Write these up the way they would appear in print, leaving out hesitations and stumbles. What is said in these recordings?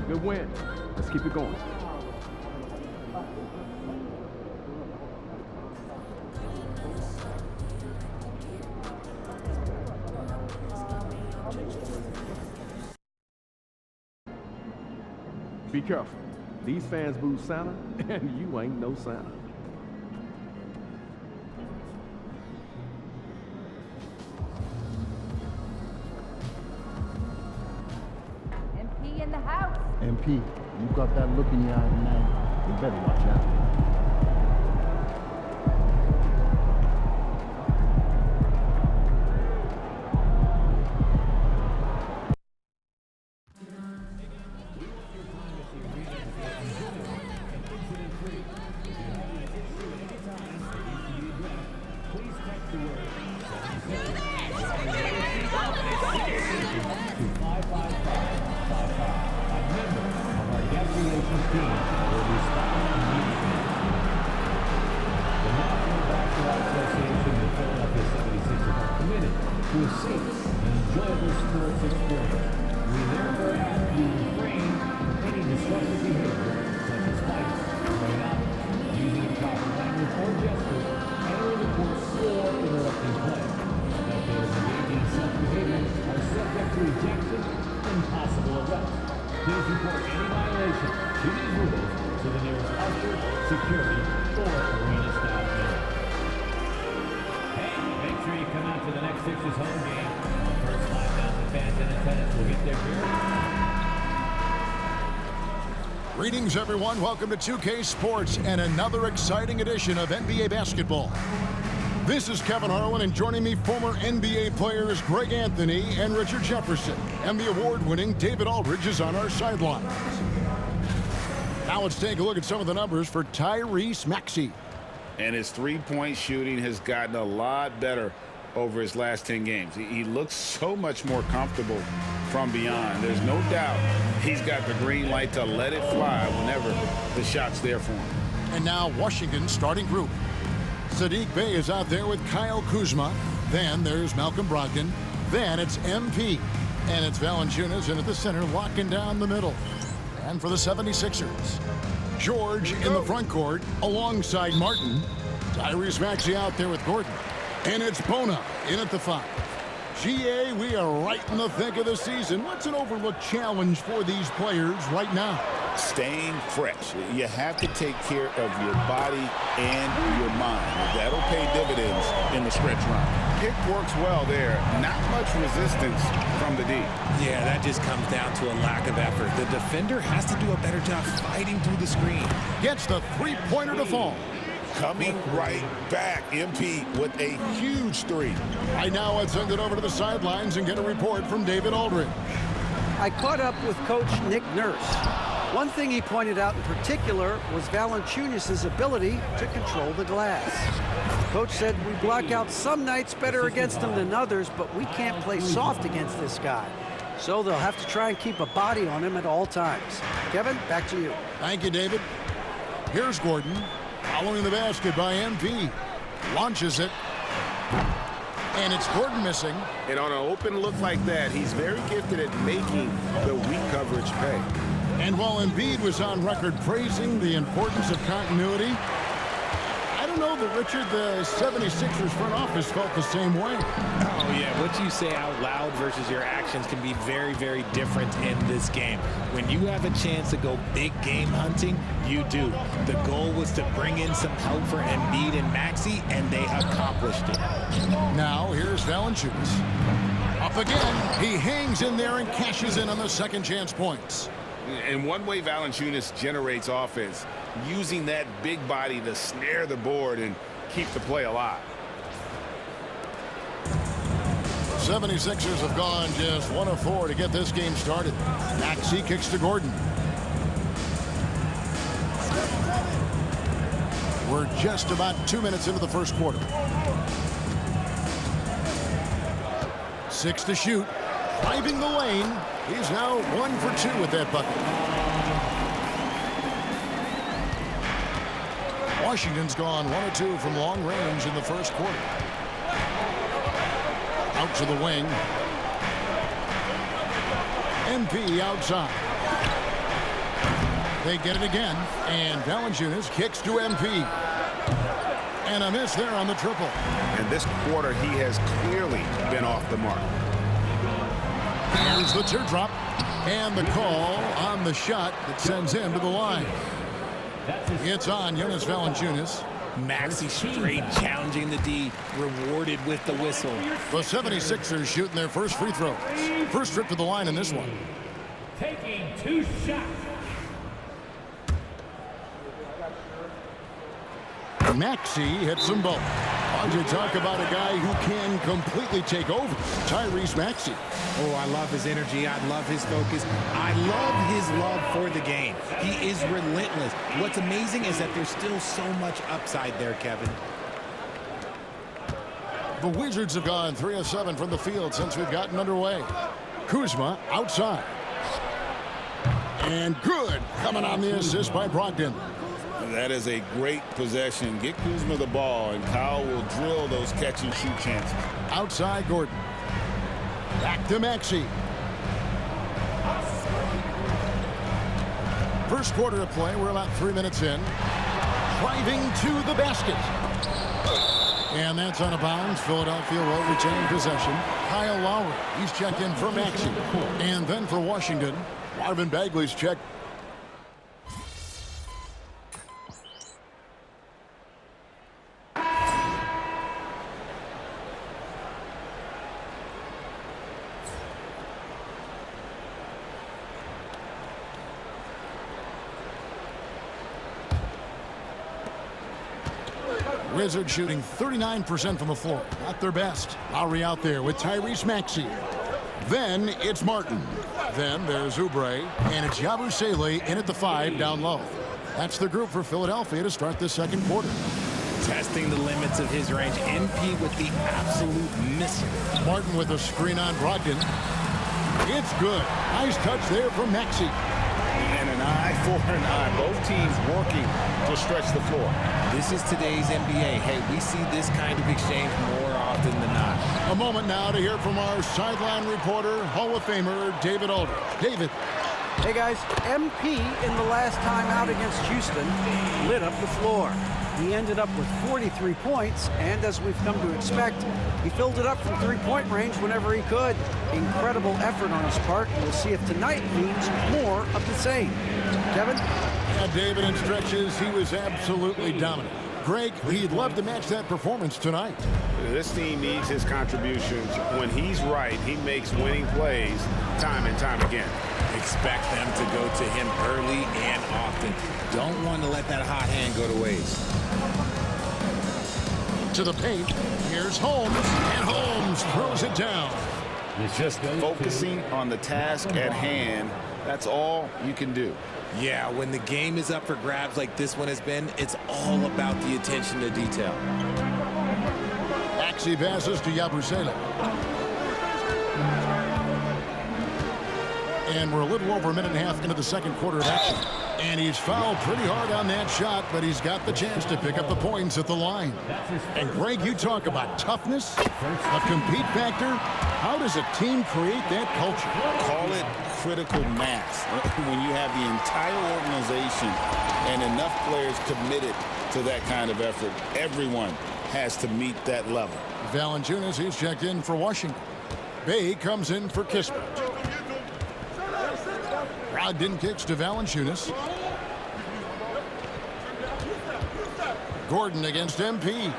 Good win. Let's keep it going. Be careful. These fans boo Santa, and you ain't no Santa. MP in the house. MP, you got that look in your eye tonight. You better watch out. To a safe and enjoyable sports experience. We therefore ask you to refrain from any disruptive behavior, such as fighting, throwing up, using improper language or gestures, entering the court, or interrupting play. Spectators engaging in such behavior are subject to ejection and possible arrest. Please report any violation to these rules to the nearest usher, security, or arena staff member. Make sure you come out to the next Sixers home game. The first 5,000 fans in attendance will get their beer. Greetings, everyone. Welcome to 2K Sports and another exciting edition of NBA basketball. This is Kevin Harlan, and joining me, former NBA players Greg Anthony and Richard Jefferson, and the award-winning David Aldridge is on our sidelines. Now let's take a look at some of the numbers for Tyrese Maxey. And his three-point shooting has gotten a lot better over his last 10 games. He looks so much more comfortable from beyond. There's no doubt he's got the green light to let it fly whenever the shot's there for him. And now Washington's starting group. Saddiq Bey is out there with Kyle Kuzma. Then there's Malcolm Brogdon. Then it's MP. And it's Valanciunas in at the center, locking down the middle. And for the 76ers, George in the front court alongside Martin. Tyrese Maxey out there with Gordon. And it's Bona in at the 5. GA, we are right in the thick of the season. What's an overlooked challenge for these players right now? Staying fresh. You have to take care of your body and your mind. That'll pay dividends in the stretch run. Pick works well there. Not much resistance from the D. Yeah, that just comes down to a lack of effort. The defender has to do a better job fighting through the screen. Gets the three-pointer to fall. Coming right back, MP with a huge three. Right now, let's send it over to the sidelines and get a report from David Aldridge. I caught up with Coach Nick Nurse. One thing he pointed out in particular was Valanciunas' ability to control the glass. Coach said we block out some nights better against him than others, but we can't play soft against this guy. So they'll have to try and keep a body on him at all times. Kevin, back to you. Thank you, David. Here's Gordon. Following the basket by MP. Launches it. And it's Gordon missing. And on an open look like that, he's very gifted at making the weak coverage pay. And while Embiid was on record praising the importance of continuity, I don't know that, Richard, the 76ers front office felt the same way. Oh, yeah. What you say out loud versus your actions can be very, very different in this game. When you have a chance to go big game hunting, you do. The goal was to bring in some help for Embiid and Maxey, and they accomplished it. Now, here's Valanciunas. Up again. He hangs in there and cashes in on the second chance points. And one way Valanciunas generates offense, using that big body to snare the board and keep the play alive. 76ers have gone just 1 of 4 to get this game started. Maxey kicks to Gordon. We're just about 2 minutes into the first quarter. 6 to shoot. Driving the lane. He's now 1 for 2 with that bucket. Washington's gone 1 of 2 from long range in the first quarter. Out to the wing. MP outside. They get it again, and Valanciunas kicks to MP. And a miss there on the triple. And this quarter, he has clearly been off the mark. Here's the teardrop, and the call on the shot that sends him to the line. It's on Jonas Valanciunas. Maxey straight challenging the D, rewarded with the whistle. The 76ers shooting their first free throws. First trip to the line in this one. Taking 2 shots. Maxey hits them both. Want to talk about a guy who can completely take over. Tyrese Maxey. Oh, I love his energy. I love his focus. I love his love for the game. He is relentless. What's amazing is that there's still so much upside there, Kevin. The Wizards have gone 3 of 7 from the field since we've gotten underway. Kuzma outside. And good. Coming on the assist by Brogdon. That is a great possession. Get Kuzma the ball, and Kyle will drill those catch-and-shoot chances. Outside Gordon. Back to Maxey. First quarter of play. We're about 3 minutes in. Driving to the basket. And that's out of bounds. Philadelphia will retain possession. Kyle Lowry. He's checked in for Maxey. And then for Washington, Marvin Bagley's checked. Wizards shooting 39% from the floor. Not their best. Lowry out there with Tyrese Maxey. Then it's Martin. Then there's Oubre. And it's Yabusele in at the 5 down low. That's the group for Philadelphia to start the second quarter. Testing the limits of his range. MP with the absolute missile. Martin with a screen on Brogdon. It's good. Nice touch there from Maxey. And an eye for an eye. Both teams working to stretch the floor. This is today's NBA. Hey, we see this kind of exchange more often than not. A moment now to hear from our sideline reporter, Hall of Famer David Aldridge. David. Hey guys, MP in the last time out against Houston lit up the floor. He ended up with 43 points, and as we've come to expect, he filled it up from three-point range whenever he could. Incredible effort on his part. We'll see if tonight means more of the same. Kevin? Yeah, David, in stretches, he was absolutely dominant. Greg, he'd love to match that performance tonight. This team needs his contributions. When he's right, he makes winning plays time and time again. Expect them to go to him early and often. Don't want to let that hot hand go to waste. To the paint. Here's Holmes. And Holmes throws it down. Just focusing on the task at hand. That's all you can do. Yeah, when the game is up for grabs like this one has been, it's all about the attention to detail. Maxey passes to Yabusele. And we're a little over a minute and a half into the second quarter of action. And he's fouled pretty hard on that shot, but he's got the chance to pick up the points at the line. And Greg, you talk about toughness, a compete factor. How does a team create that culture? Call it critical mass. When you have the entire organization and enough players committed to that kind of effort, everyone has to meet that level. Valanciunas, he's checked in for Washington. Bay comes in for Kispert. Brogdon kicks to Valanciunas. Gordon against MP.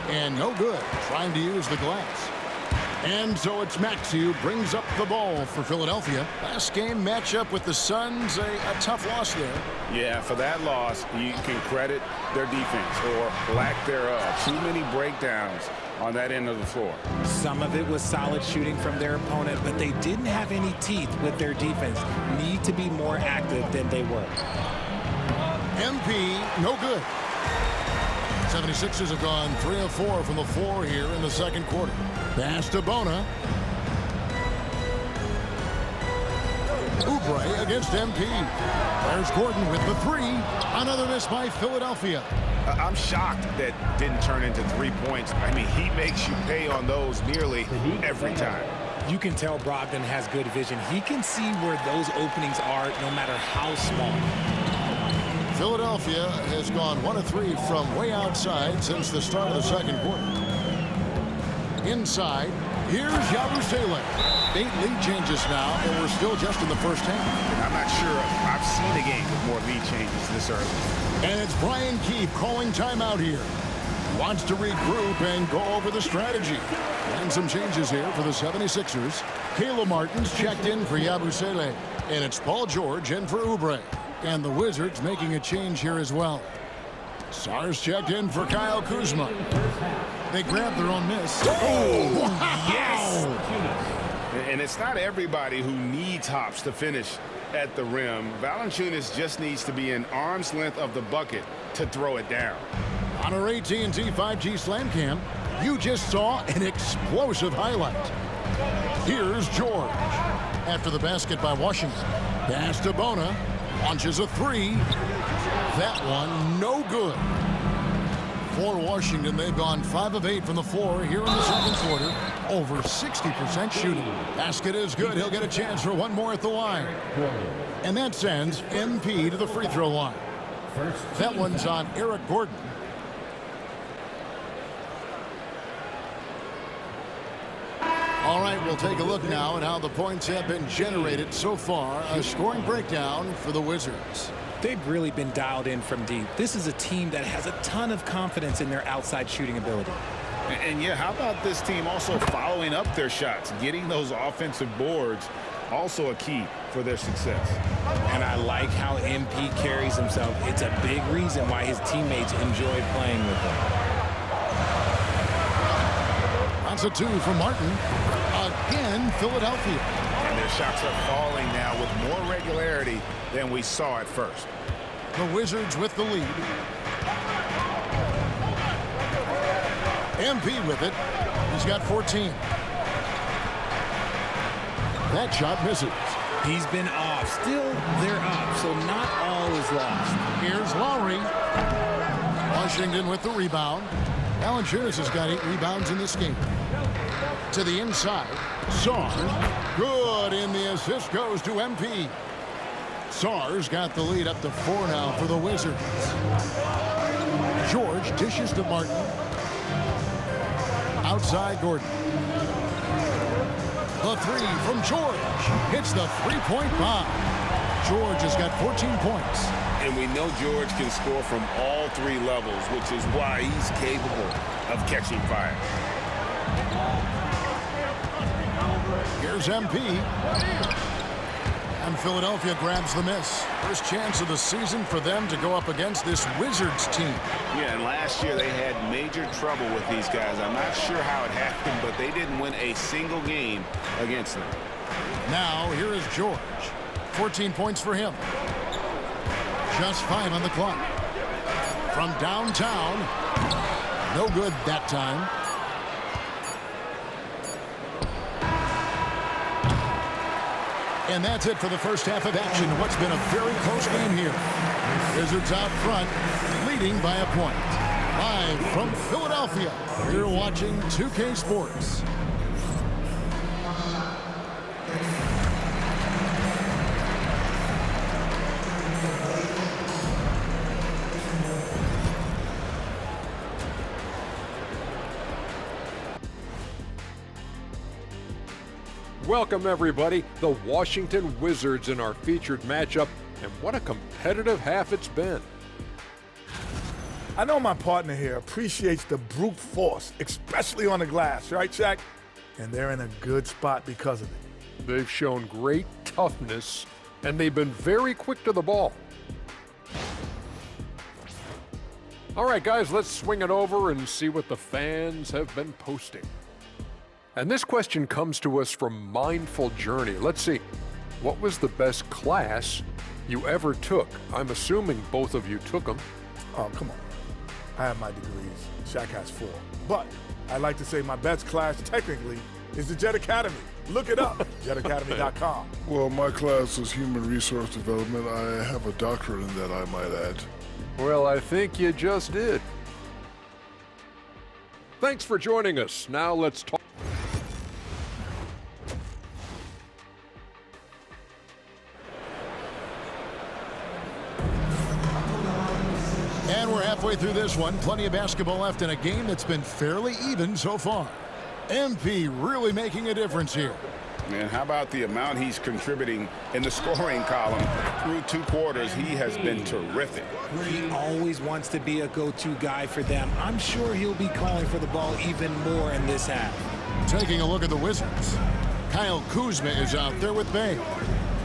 And no good. Trying to use the glass. And so it's Maxey who brings up the ball for Philadelphia. Last game matchup with the Suns, a tough loss there. Yeah, for that loss, you can credit their defense or lack thereof. Too many breakdowns on that end of the floor. Some of it was solid shooting from their opponent, but they didn't have any teeth with their defense. Need to be more active than they were. MP, no good. 76ers have gone 3 of 4 from the floor here in the second quarter. Pass to Bona. Oubre against MP. There's Gordon with the 3. Another miss by Philadelphia. I'm shocked that didn't turn into 3 points. I mean, he makes you pay on those nearly every time. You can tell Brogdon has good vision. He can see where those openings are no matter how small. Philadelphia has gone 1 of 3 from way outside since the start of the second quarter. Inside, here's Yabusele. 8 lead changes now, and we're still just in the first half. I'm not sure I've seen a game with more lead changes this early. And it's Brian Keefe calling timeout here. Wants to regroup and go over the strategy. And some changes here for the 76ers. Caleb Martin's checked in for Yabusele. And it's Paul George in for Oubre. And the Wizards making a change here as well. Sars checked in for Kyle Kuzma. They grabbed their own miss. Oh, wow. Yes! And it's not everybody who needs hops to finish at the rim. Valanciunas just needs to be an arm's length of the bucket to throw it down. On our AT&T 5G Slam Cam, you just saw an explosive highlight. Here's George. After the basket by Washington. Pass to Bona. Launches a 3. That one no good. For Washington, they've gone 5 of 8 from the floor here in the second quarter. Over 60% shooting. Basket is good. He'll get a chance for one more at the line. And that sends MP to the free throw line. That one's on Eric Gordon. All right, we'll take a look now at how the points have been generated so far. A scoring breakdown for the Wizards. They've really been dialed in from deep. This is a team that has a ton of confidence in their outside shooting ability. And yeah, how about this team also following up their shots? Getting those offensive boards, also a key for their success. And I like how MP carries himself. It's a big reason why his teammates enjoy playing with him. That's a 2 from Martin. Again, Philadelphia. And their shots are falling now with more regularity than we saw at first. The Wizards with the lead. MP with it. He's got 14. That shot misses. He's been off. Still, they're up, so not all is lost. Here's Lowry. Washington with the rebound. Valanciunas has got 8 rebounds in this game. To the inside. Sars. Good, and the assist goes to MP. Sars got the lead up to 4 now for the Wizards. George dishes to Martin. Outside Gordon. The 3 from George. Hits the three-point bomb. George has got 14 points. And we know George can score from all 3 levels, which is why he's capable of catching fire. Here's MP. And Philadelphia grabs the miss. First chance of the season for them to go up against this Wizards team. Yeah, and last year they had major trouble with these guys. I'm not sure how it happened, but they didn't win a single game against them. Now, here is George. 14 points for him. Just 5 on the clock. From downtown. No good that time. And that's it for the first half of action. What's been a very close game here. Wizards out front, leading by a point. Live from Philadelphia, you're watching 2K Sports. Welcome, everybody. The Washington Wizards in our featured matchup, and what a competitive half it's been. I know my partner here appreciates the brute force, especially on the glass, right, Shaq? And they're in a good spot because of it. They've shown great toughness, and they've been very quick to the ball. All right, guys, let's swing it over and see what the fans have been posting. And this question comes to us from Mindful Journey. Let's see. What was the best class you ever took? I'm assuming both of you took them. Oh, come on. I have my degrees. Shaq has 4. But I'd like to say my best class technically is the Jet Academy. Look it up, jetacademy.com. Well, my class is human resource development. I have a doctorate in that, I might add. Well, I think you just did. Thanks for joining us. Now let's talk. we're halfway through this one. Plenty of basketball left in a game that's been fairly even so far. MP really making a difference here. And how about the amount he's contributing in the scoring column? Through 2 quarters, he has been terrific. He always wants to be a go-to guy for them. I'm sure he'll be calling for the ball even more in this half. Taking a look at the Wizards. Kyle Kuzma is out there with Bay.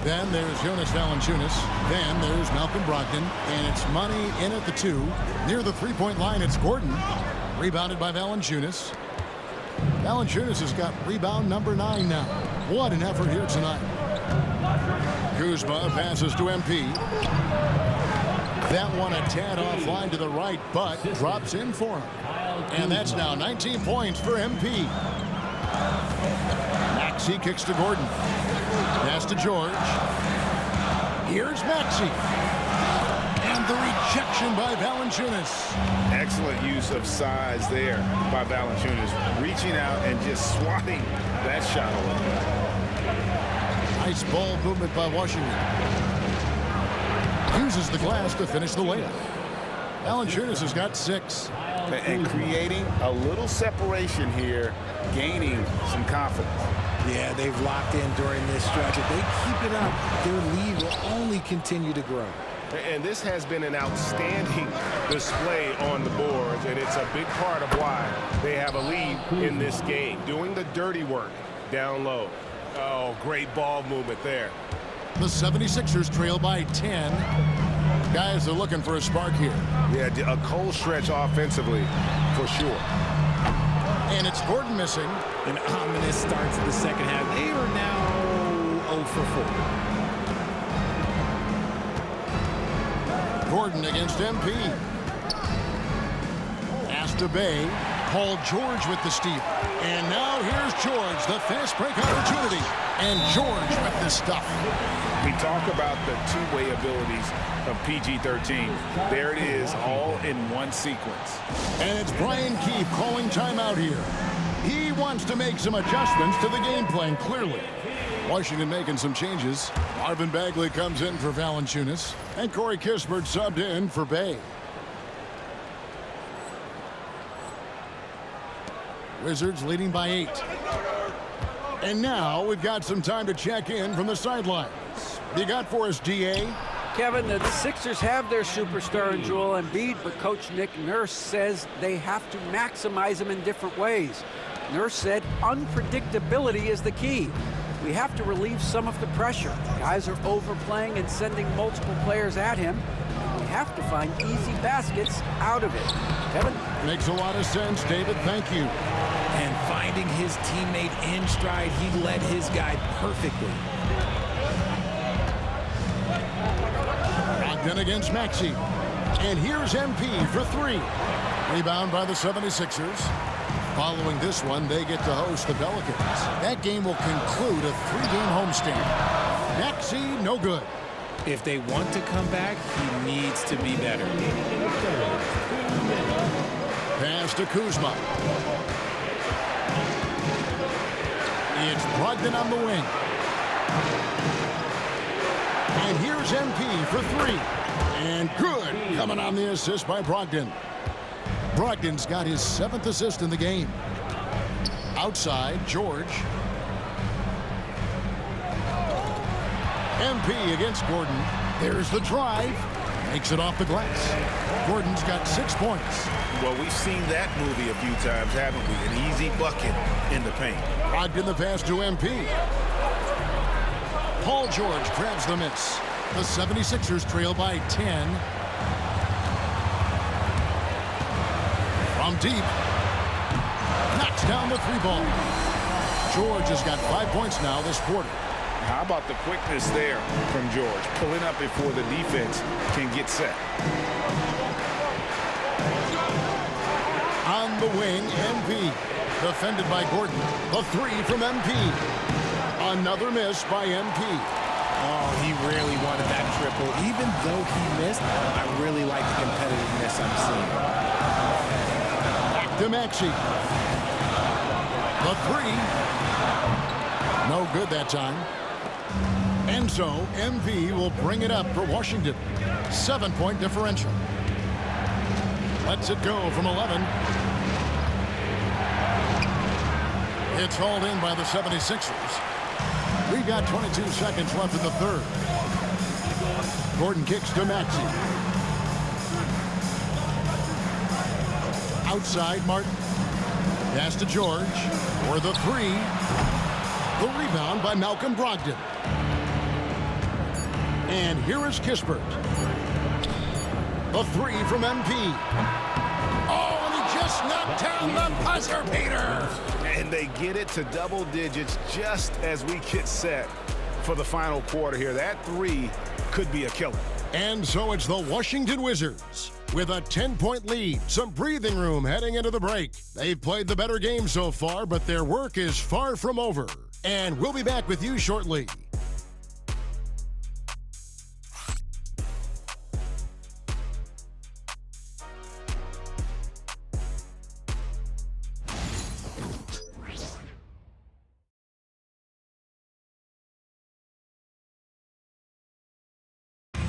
Then there's Jonas Valanciunas. Then there's Malcolm Brogdon. And it's Money in at the 2. Near the three-point line, it's Gordon. Rebounded by Valanciunas. Valanciunas has got rebound number 9 now. What an effort here tonight. Kuzma passes to MP. That one a tad offline to the right, but drops in for him. And that's now 19 points for MP. Maxey kicks to Gordon. Pass to George. Here's Maxey. And the rejection by Valanciunas. Excellent use of size there by Valanciunas, reaching out and just swatting that shot away. Nice ball movement by Washington. Uses the glass to finish the layup. Valanciunas has got 6. And creating a little separation here, gaining some confidence. Yeah, they've locked in during this stretch. If they keep it up, their lead will only continue to grow. And this has been an outstanding display on the boards, and it's a big part of why they have a lead in this game, doing the dirty work down low. Oh, great ball movement there. The 76ers trail by 10. Guys are looking for a spark here. Yeah, a cold stretch offensively, for sure. And it's Gordon missing. An ominous start to the second half. They are now 0 for 4. Gordon against MP. Pass to Bay. Paul George with the steal. And now here's George, the fast break opportunity. And George with the stuff. We talk about the two-way abilities of PG-13. There it is, all in one sequence. And it's Brian Keefe calling timeout here. He wants to make some adjustments to the game plan, clearly. Washington making some changes. Marvin Bagley comes in for Valanciunas. And Corey Kispert subbed in for Bay. Wizards leading by 8. And now we've got some time to check in from the sidelines. You got for us, DA? Kevin, the Sixers have their superstar in Joel Embiid, but Coach Nick Nurse says they have to maximize him in different ways. Nurse said unpredictability is the key. We have to relieve some of the pressure. Guys are overplaying and sending multiple players at him. We have to find easy baskets out of it. Kevin? Makes a lot of sense, David. Thank you. And finding his teammate in stride, he led his guy perfectly. Brogdon against Maxey. And here's MP for 3. Rebound by the 76ers. Following this one, they get to host the Pelicans. That game will conclude a 3-game homestand. Maxey, no good. If they want to come back, he needs to be better. Pass to Kuzma. It's Brogdon on the wing. And here's MP for 3. And good. Coming on the assist by Brogdon. Brogdon's got his 7th assist in the game. Outside, George. MP against Gordon. There's the drive. Makes it off the glass. Gordon's got 6 points. Well, we've seen that movie a few times, haven't we? An easy bucket in the paint. Brogdon the pass to MP. Paul George grabs the miss. The 76ers trail by 10. From deep. Knocks down the 3-ball. George has got 5 points now this quarter. How about the quickness there from George, pulling up before the defense can get set. On the wing, MP. Defended by Gordon. The 3 from MP. Another miss by MP. Oh, he really wanted that triple. Even though he missed, I really like the competitiveness I'm seeing. Back to Maxey. The 3. No good that time. And so, MP will bring it up for Washington. 7-point differential. Lets it go from 11. It's hauled in by the 76ers. We've got 22 seconds left in the third. Gordon kicks to Maxey. Outside, Martin. Pass to George for the three. The rebound by Malcolm Brogdon. And here is Kispert. The three from MP. Oh, and he just knocked down the buzzer beater. And they get it to double digits just as we get set for the final quarter here. That three could be a killer. And so it's the Washington Wizards with a 10-point lead. Some breathing room heading into the break. They've played the better game so far, but their work is far from over. And we'll be back with you shortly.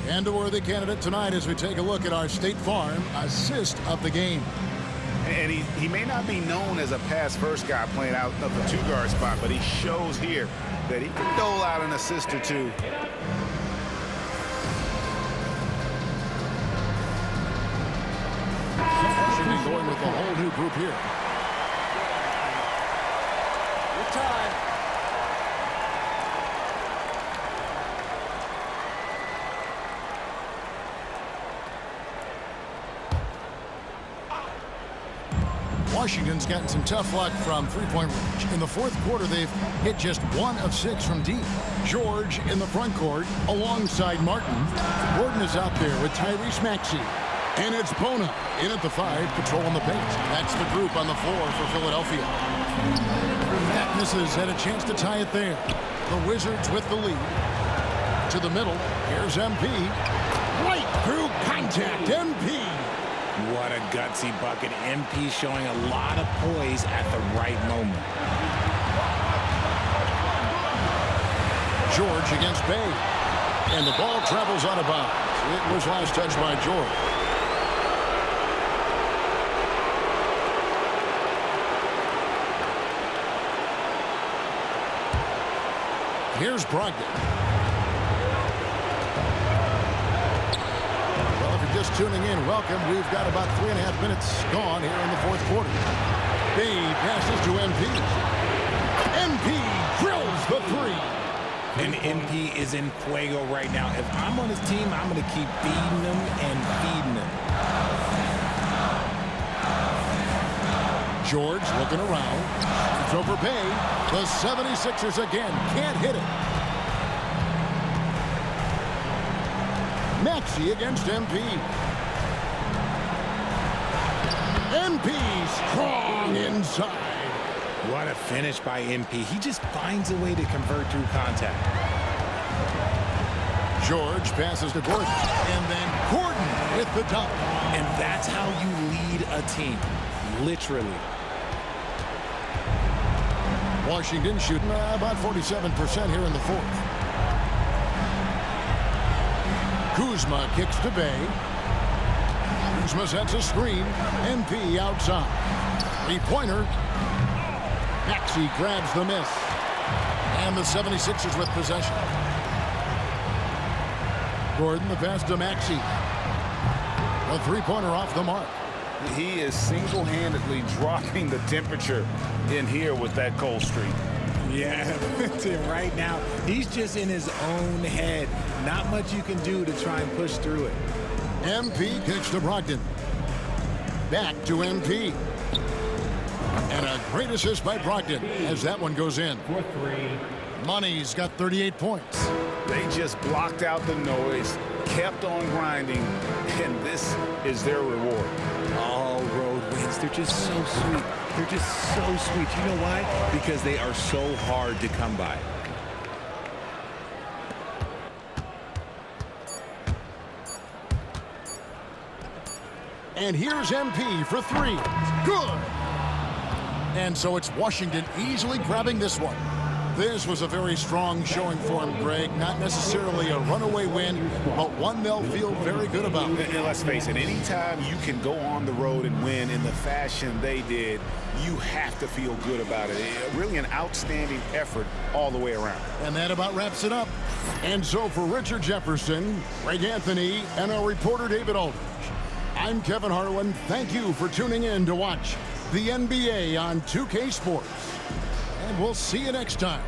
And a worthy candidate tonight as we take a look at our State Farm assist of the game. And he may not be known as a pass-first guy playing out of the two-guard spot, but he shows here that he can dole out an assist or two. Washington going with a whole new group here. Good time. Washington's gotten some tough luck from three-point range. In the fourth quarter, they've hit just 1 of 6 from deep. George in the front court alongside Martin. Gordon is out there with Tyrese Maxey. And it's Bona in at the 5, patrolling the paint. That's the group on the floor for Philadelphia. That misses, had a chance to tie it there. The Wizards with the lead. To the middle, here's MP. Right through contact, MP. What a gutsy bucket. MP showing a lot of poise at the right moment. George against Bay. And the ball travels out of bounds. It was last touched by George. Here's Brogdon. Just tuning in, welcome. We've got about 3.5 minutes gone here in the fourth quarter. Bay passes to MP. MP drills the three. And MP is in fuego right now. If I'm on his team, I'm going to keep feeding him and feeding him. George looking around. It's over Bay. The 76ers again can't hit it. Maxey against MP. MP strong inside. What a finish by MP. He just finds a way to convert through contact. George passes to Gordon. And then Gordon with the dunk. And that's how you lead a team. Literally. Washington shooting about 47% here in the fourth. Kuzma kicks to Bay. Kuzma sets a screen. MP outside. Three-pointer. Maxey grabs the miss. And the 76ers with possession. Gordon the pass to Maxey. A three-pointer off the mark. He is single-handedly dropping the temperature in here with that cold streak. Yeah, right now, he's just in his own head. Not much you can do to try and push through it. MP kicks to Brogdon. Back to MP. And a great assist by Brogdon as that one goes in. For three. Money's got 38 points. They just blocked out the noise, kept on grinding, and this is their reward. All road wins. They're just so sweet. They're just so sweet. You know why? Because they are so hard to come by. And here's MP for three. Good. And so it's Washington easily grabbing this one. This was a very strong showing for him, Greg. Not necessarily a runaway win, but one they'll feel very good about. And let's face it, anytime you can go on the road and win in the fashion they did, you have to feel good about it. Really an outstanding effort all the way around. And that about wraps it up. And so for Richard Jefferson, Greg Anthony, and our reporter David Aldridge, I'm Kevin Harlan. Thank you for tuning in to watch the NBA on 2K Sports. And we'll see you next time.